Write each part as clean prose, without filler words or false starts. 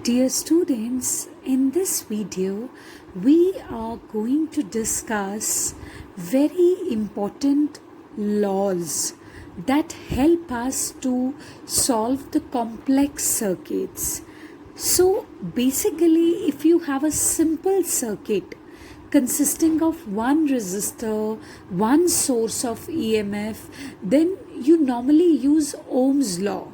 Dear students, in this video, we are going to discuss very important laws that help us to solve the complex circuits. So basically, if you have a simple circuit consisting of one resistor, one source of EMF, then you normally use Ohm's law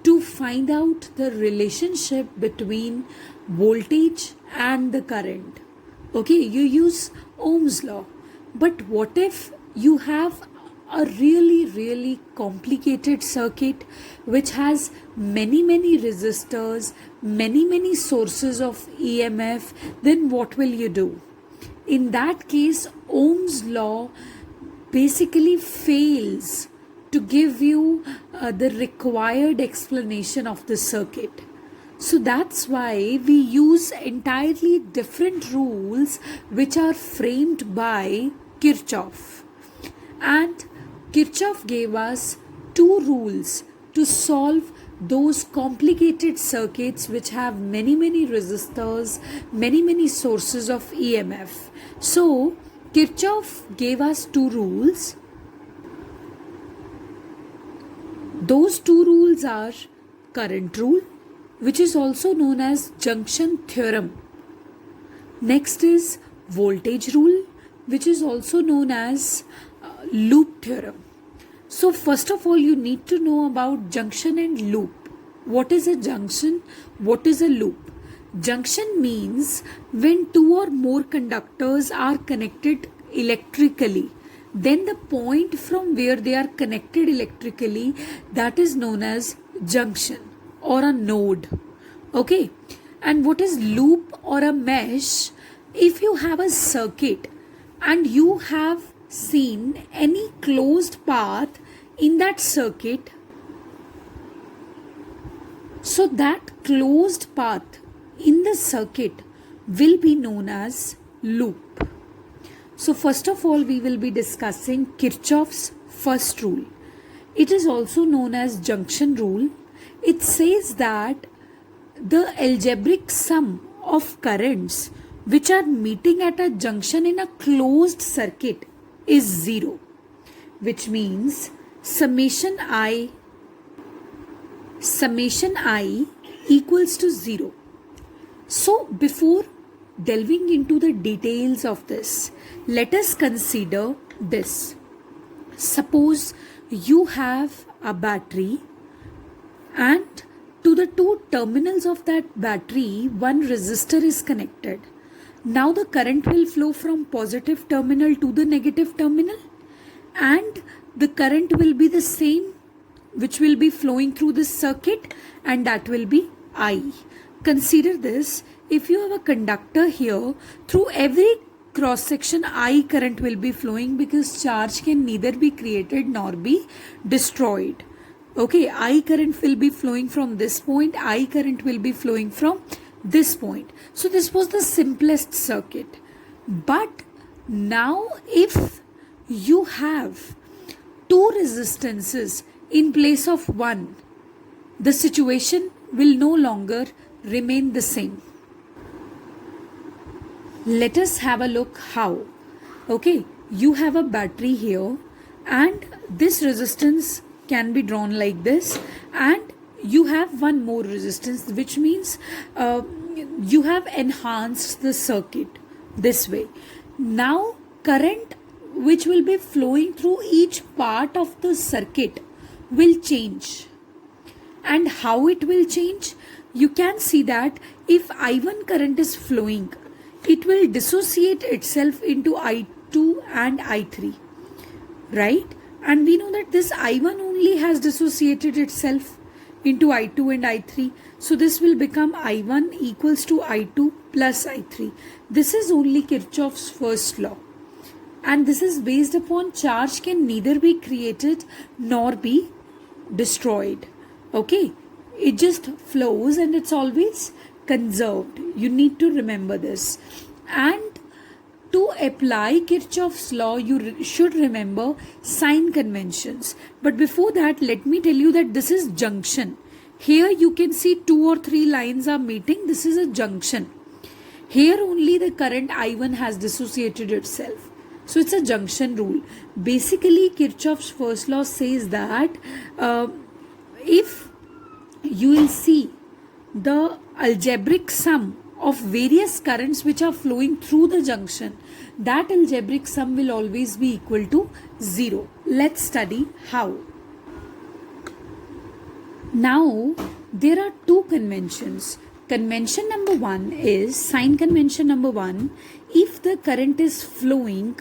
to find out the relationship between voltage and the current. Okay, you use Ohm's law. But what if you have a really complicated circuit which has many resistors, many sources of EMF? Then what will you do? In that case, Ohm's law basically fails to give you the required explanation of the circuit. So that's why we use entirely different rules which are framed by Kirchhoff. And Kirchhoff gave us two rules to solve those complicated circuits which have many resistors, many sources of EMF. So Kirchhoff gave us two rules. Those two rules are current rule, which is also known as junction theorem. Next is voltage rule, which is also known as loop theorem. So first of all, you need to know about junction and loop. What is a junction? What is a loop? Junction means when two or more conductors are connected electrically. Then the point from where they are connected electrically, that is known as junction or a node. Okay. And what is loop or a mesh? If you have a circuit and you have seen any closed path in that circuit, so that closed path in the circuit will be known as loop. So first of all, we will be discussing Kirchhoff's first rule. It is also known as junction rule. It says that the algebraic sum of currents which are meeting at a junction in a closed circuit is zero, which means summation I equals to zero. So before delving into the details of this, let us consider this. Suppose you have a battery and to the two terminals of that battery, one resistor is connected. Now the current will flow from positive terminal to the negative terminal, and the current will be the same which will be flowing through this circuit, and that will be I. Consider this. If you have a conductor here, through every cross section I current will be flowing because charge can neither be created nor be destroyed. Okay, I current will be flowing from this point, I current will be flowing from this point. So this was the simplest circuit. But now if you have two resistances in place of one, the situation will no longer remain the same. Let us have a look how. Okay, you have a battery here and this resistance can be drawn like this, and you have one more resistance, which means you have enhanced the circuit this way. Now current which will be flowing through each part of the circuit will change. And how it will change? You can see that if I1 current is flowing, it will dissociate itself into I2 and I3, right? And we know that this I1 only has dissociated itself into I2 and I3. So this will become I1 equals to I2 plus I3. This is only Kirchhoff's first law. And this is based upon charge can neither be created nor be destroyed. Okay, it just flows and it's always conserved. You need to remember this. And to apply Kirchhoff's law, you should remember sign conventions. But before that, let me tell you that this is junction. Here you can see 2 or 3 lines are meeting. This is a junction. Here only the current I1 has dissociated itself. So it's a junction rule. Basically, Kirchhoff's first law says that if you will see the algebraic sum of various currents which are flowing through the junction, that algebraic sum will always be equal to 0. Let's study how. Now, there are two conventions. Convention number 1 is, sign convention number 1, if the current is flowing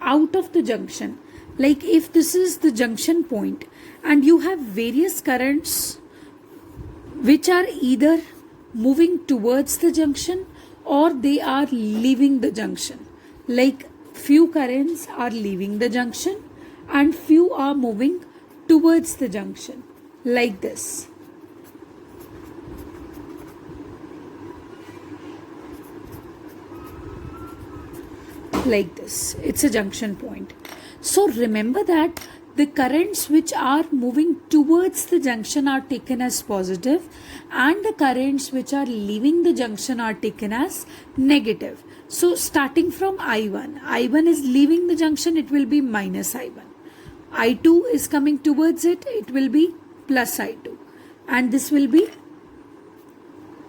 out of the junction, like if this is the junction point and you have various currents which are either moving towards the junction or they are leaving the junction. Like few currents are leaving the junction and few are moving towards the junction, like this. Like this. It's a junction point. So remember that the currents which are moving towards the junction are taken as positive and the currents which are leaving the junction are taken as negative. So starting from I1 is leaving the junction, it will be minus I1. I2 is coming towards it, it will be plus I2. And this will be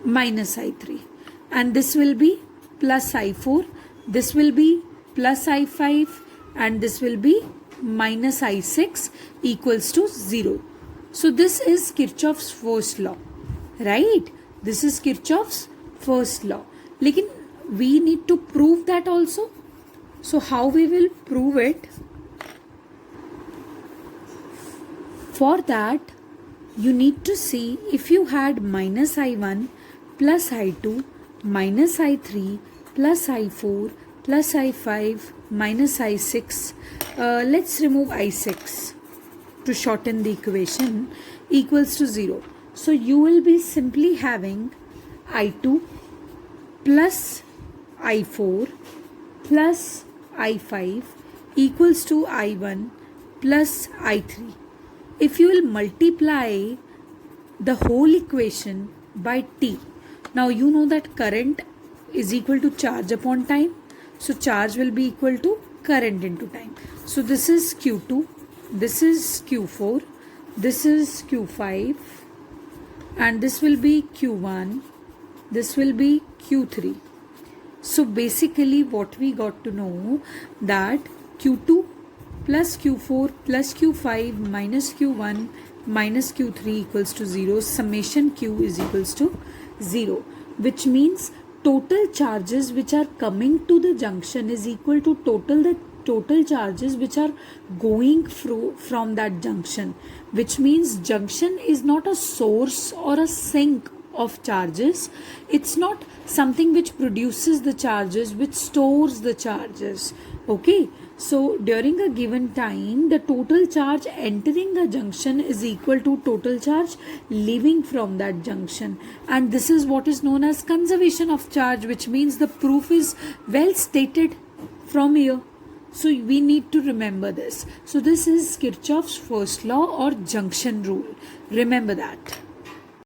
minus I3. And this will be plus I4. This will be plus I5 and this will be minus I6 equals to 0. So this is Kirchhoff's first law, right? This is Kirchhoff's first law. Lekin we need to prove that also. So how we will prove it? For that, you need to see if you had minus I1 plus I2 minus I3 plus I4 plus I5 minus I6. Let's remove I6 to shorten the equation, equals to 0. So you will be simply having I2 plus I4 plus I5 equals to I1 plus I3. If you will multiply the whole equation by T, now you know that current is equal to charge upon time. So charge will be equal to current into time. So this is Q2, this is Q4, this is Q5 and this will be Q1, this will be Q3. So basically what we got to know that Q2 plus Q4 plus Q5 minus Q1 minus Q3 equals to 0. Summation Q is equals to 0, which means total charges which are coming to the junction is equal to the total charges which are going through from that junction, which means junction is not a source or a sink of charges. It's not something which produces the charges, which stores the charges. Okay, so during a given time, the total charge entering a junction is equal to total charge leaving from that junction, and this is what is known as conservation of charge, which means the proof is well stated from here. So we need to remember this. So this is Kirchhoff's first law or junction rule. Remember that.